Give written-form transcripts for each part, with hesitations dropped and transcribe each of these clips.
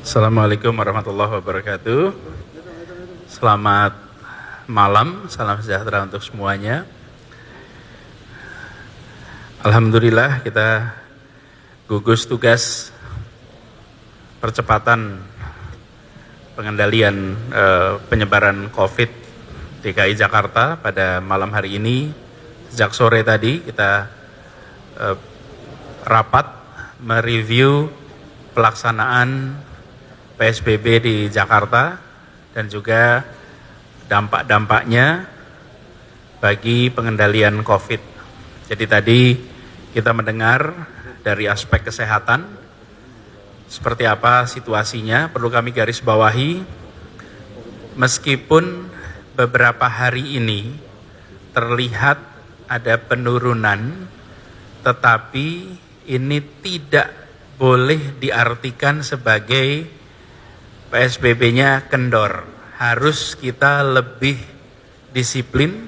Assalamualaikum warahmatullahi wabarakatuh. Selamat malam, salam sejahtera untuk semuanya. Alhamdulillah kita gugus tugas percepatan pengendalian penyebaran COVID DKI Jakarta pada malam hari ini. Sejak sore tadi kita rapat mereview pelaksanaan PSBB di Jakarta dan juga dampak-dampaknya bagi pengendalian COVID. Jadi tadi kita mendengar dari aspek kesehatan, seperti apa situasinya, perlu kami garis bawahi, meskipun beberapa hari ini terlihat ada penurunan, tetapi ini tidak boleh diartikan sebagai PSBB-nya kendor. Harus kita lebih disiplin,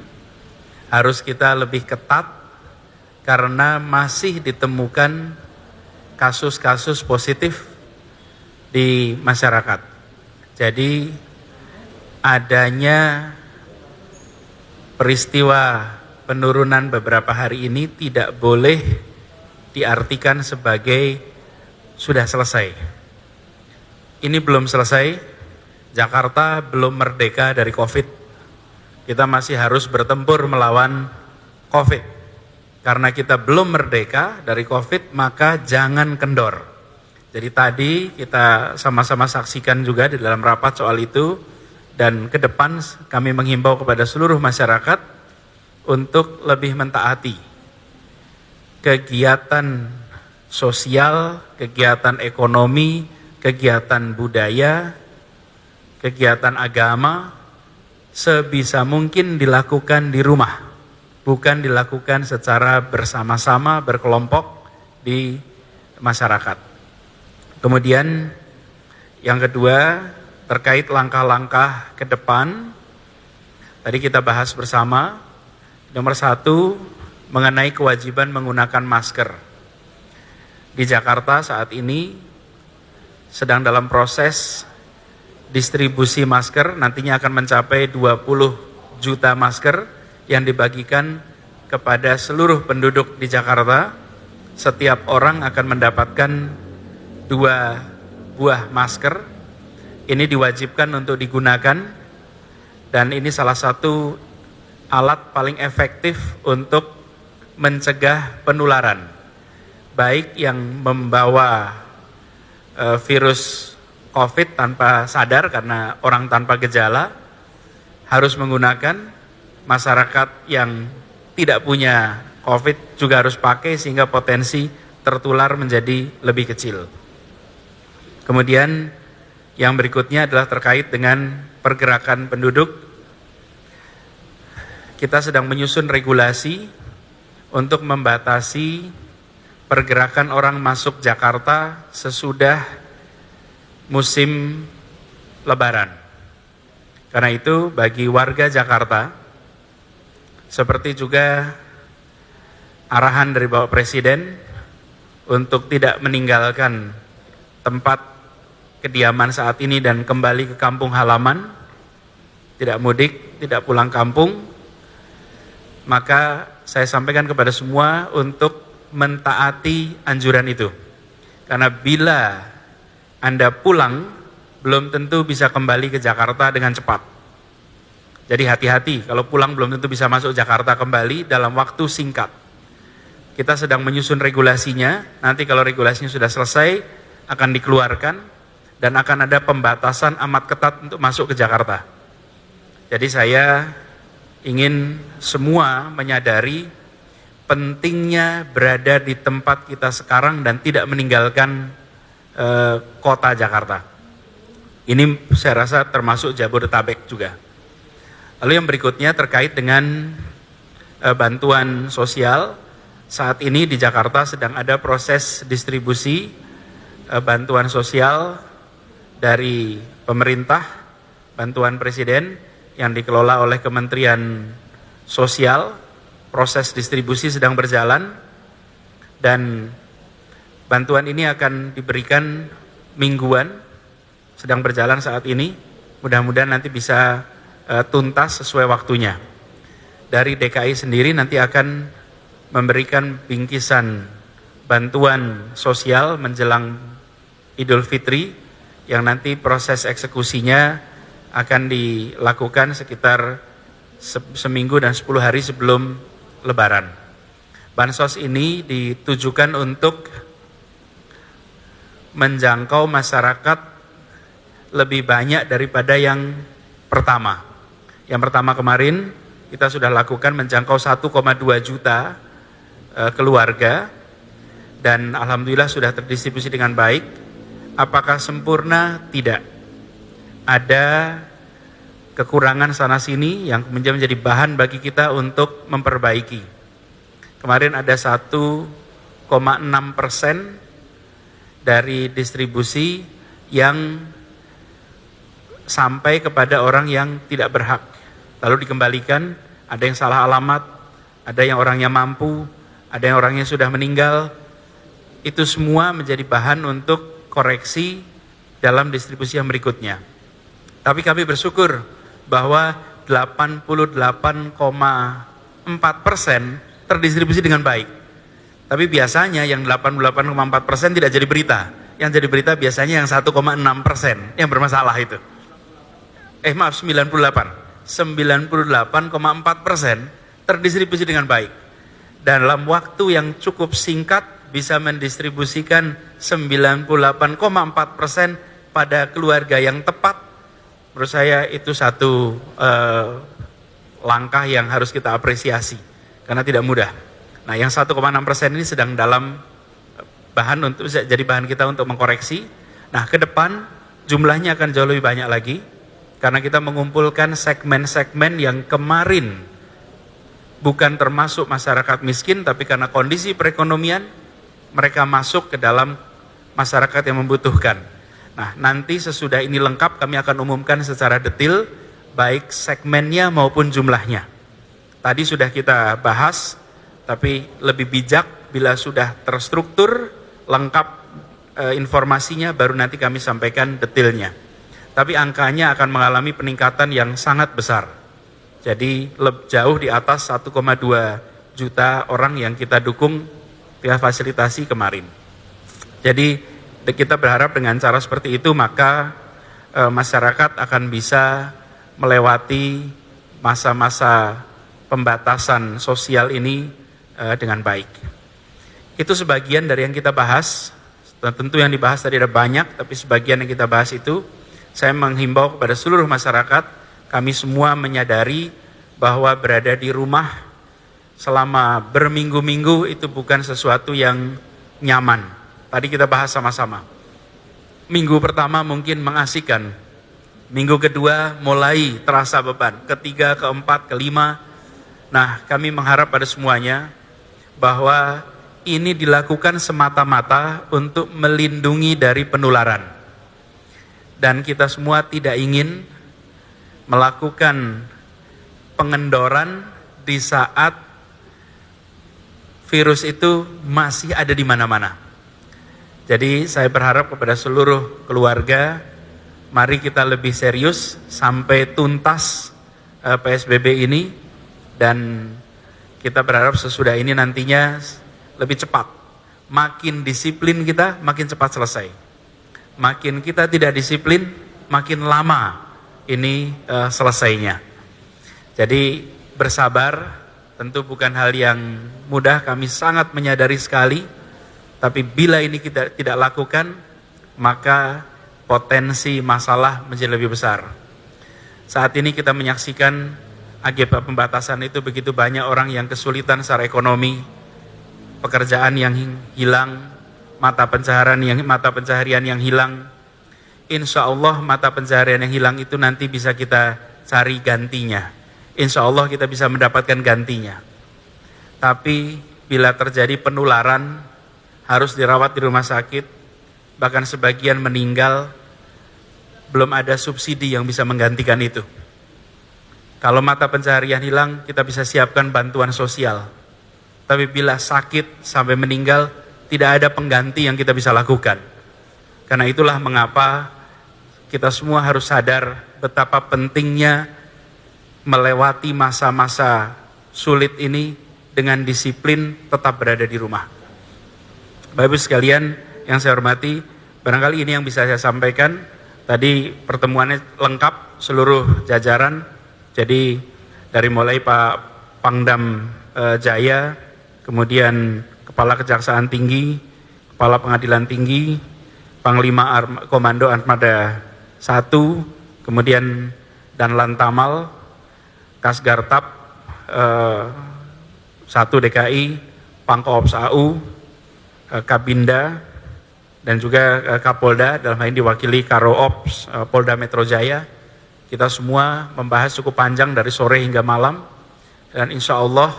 harus kita lebih ketat, karena masih ditemukan kasus-kasus positif di masyarakat. Jadi adanya peristiwa penurunan beberapa hari ini tidak boleh diartikan sebagai sudah selesai. Ini belum selesai, Jakarta belum merdeka dari COVID. Kita masih harus bertempur melawan COVID. Karena kita belum merdeka dari COVID, maka jangan kendor. Jadi tadi kita sama-sama saksikan juga di dalam rapat soal itu, dan ke depan kami menghimbau kepada seluruh masyarakat untuk lebih mentaati kegiatan sosial, kegiatan ekonomi, kegiatan budaya, kegiatan agama sebisa mungkin dilakukan di rumah, bukan dilakukan secara bersama-sama berkelompok di masyarakat. Kemudian yang kedua terkait langkah-langkah ke depan, tadi kita bahas bersama. Nomor 1 mengenai kewajiban menggunakan masker. Di Jakarta saat ini sedang dalam proses distribusi masker, nantinya akan mencapai 20 juta masker yang dibagikan kepada seluruh penduduk di Jakarta. Setiap orang akan mendapatkan 2 buah masker. Ini diwajibkan untuk digunakan, dan ini salah satu alat paling efektif untuk mencegah penularan, baik yang membawa virus COVID tanpa sadar karena orang tanpa gejala harus menggunakan, masyarakat yang tidak punya COVID juga harus pakai sehingga potensi tertular menjadi lebih kecil. Kemudian yang berikutnya adalah terkait dengan pergerakan penduduk. Kita sedang menyusun regulasi untuk membatasi pergerakan orang masuk Jakarta sesudah musim Lebaran. Karena itu bagi warga Jakarta, seperti juga arahan dari Bapak Presiden untuk tidak meninggalkan tempat kediaman saat ini dan kembali ke kampung halaman, tidak mudik, tidak pulang kampung, maka saya sampaikan kepada semua untuk mentaati anjuran itu. Karena bila Anda pulang, belum tentu bisa kembali ke Jakarta dengan cepat. Jadi hati-hati, kalau pulang belum tentu bisa masuk Jakarta kembali dalam waktu singkat. Kita sedang menyusun regulasinya, nanti kalau regulasinya sudah selesai, akan dikeluarkan, dan akan ada pembatasan amat ketat untuk masuk ke Jakarta. Jadi saya ingin semua menyadari pentingnya berada di tempat kita sekarang dan tidak meninggalkan kota Jakarta. Ini saya rasa termasuk Jabodetabek juga. Lalu yang berikutnya terkait dengan bantuan sosial. Saat ini di Jakarta sedang ada proses distribusi bantuan sosial dari pemerintah, bantuan presiden yang dikelola oleh Kementerian Sosial. Proses distribusi sedang berjalan dan bantuan ini akan diberikan mingguan sedang berjalan saat ini, mudah-mudahan nanti bisa tuntas sesuai waktunya. Dari DKI sendiri nanti akan memberikan bingkisan bantuan sosial menjelang Idul Fitri, yang nanti proses eksekusinya akan dilakukan sekitar seminggu dan 10 hari sebelum Lebaran. Bansos ini ditujukan untuk menjangkau masyarakat lebih banyak daripada yang pertama. Yang pertama kemarin kita sudah lakukan menjangkau 1,2 juta keluarga, dan alhamdulillah sudah terdistribusi dengan baik. Apakah sempurna? Tidak. Ada kekurangan sana sini yang menjadi bahan bagi kita untuk memperbaiki. Kemarin ada 1,6% dari distribusi yang sampai kepada orang yang tidak berhak, lalu dikembalikan. Ada yang salah alamat, ada yang orangnya mampu, ada yang orangnya sudah meninggal. Itu semua menjadi bahan untuk koreksi dalam distribusi yang berikutnya. Tapi kami bersyukur bahwa 88,4% terdistribusi dengan baik. Tapi biasanya yang 88,4% tidak jadi berita. Yang jadi berita biasanya yang 1,6% yang bermasalah itu. 98,4% terdistribusi dengan baik. Dan dalam waktu yang cukup singkat bisa mendistribusikan 98,4% pada keluarga yang tepat. Menurut saya itu satu langkah yang harus kita apresiasi, karena tidak mudah. Nah, yang 1,6% ini sedang dalam bahan untuk jadi bahan kita untuk mengkoreksi. Nah, ke depan jumlahnya akan jauh lebih banyak lagi, karena kita mengumpulkan segmen-segmen yang kemarin bukan termasuk masyarakat miskin, tapi karena kondisi perekonomian mereka masuk ke dalam masyarakat yang membutuhkan. Nah, nanti sesudah ini lengkap kami akan umumkan secara detail baik segmennya maupun jumlahnya. Tadi sudah kita bahas, tapi lebih bijak bila sudah terstruktur, lengkap informasinya, baru nanti kami sampaikan detailnya. Tapi angkanya akan mengalami peningkatan yang sangat besar. Jadi jauh di atas 1,2 juta orang yang kita dukung, kita fasilitasi kemarin. Jadi kita berharap dengan cara seperti itu maka masyarakat akan bisa melewati masa-masa pembatasan sosial ini dengan baik. Itu sebagian dari yang kita bahas. Tentu yang dibahas tadi ada banyak, tapi sebagian yang kita bahas itu saya menghimbau kepada seluruh masyarakat, kami semua menyadari bahwa berada di rumah selama berminggu-minggu itu bukan sesuatu yang nyaman. Tadi kita bahas sama-sama. Minggu pertama mungkin mengasihkan. Minggu kedua mulai terasa beban. Ketiga, keempat, kelima. Nah, kami mengharap pada semuanya bahwa ini dilakukan semata-mata untuk melindungi dari penularan. Dan kita semua tidak ingin melakukan pengendoran di saat virus itu masih ada di mana-mana. Jadi saya berharap kepada seluruh keluarga, mari kita lebih serius sampai tuntas PSBB ini, dan kita berharap sesudah ini nantinya lebih cepat. Makin disiplin kita, makin cepat selesai. Makin kita tidak disiplin, makin lama ini selesainya. Jadi bersabar, tentu bukan hal yang mudah, kami sangat menyadari sekali. Tapi bila ini kita tidak lakukan, maka potensi masalah menjadi lebih besar. Saat ini kita menyaksikan akibat pembatasan itu begitu banyak orang yang kesulitan secara ekonomi, pekerjaan yang hilang, mata pencaharian yang hilang. Insya Allah mata pencaharian yang hilang itu nanti bisa kita cari gantinya. Insya Allah kita bisa mendapatkan gantinya. Tapi bila terjadi penularan, harus dirawat di rumah sakit, bahkan sebagian meninggal, belum ada subsidi yang bisa menggantikan itu. Kalau mata pencaharian hilang, kita bisa siapkan bantuan sosial. Tapi bila sakit sampai meninggal, tidak ada pengganti yang kita bisa lakukan. Karena itulah mengapa kita semua harus sadar betapa pentingnya melewati masa-masa sulit ini dengan disiplin tetap berada di rumah. Bapak Ibu sekalian yang saya hormati, barangkali ini yang bisa saya sampaikan. Tadi pertemuannya lengkap seluruh jajaran, jadi dari mulai Pak Pangdam Jaya, kemudian Kepala Kejaksaan Tinggi, Kepala Pengadilan Tinggi, Panglima Komando Armada 1, kemudian Danlan Tamal, Kasgartap 1 DKI, Pangkoops AU, Kabinda, dan juga Kapolda, dalam hal ini diwakili Karo Ops Polda Metro Jaya. Kita semua membahas cukup panjang dari sore hingga malam, dan insya Allah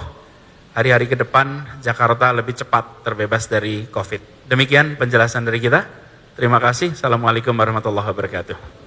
hari-hari ke depan Jakarta lebih cepat terbebas dari COVID. Demikian penjelasan dari kita. Terima kasih. Assalamualaikum warahmatullahi wabarakatuh.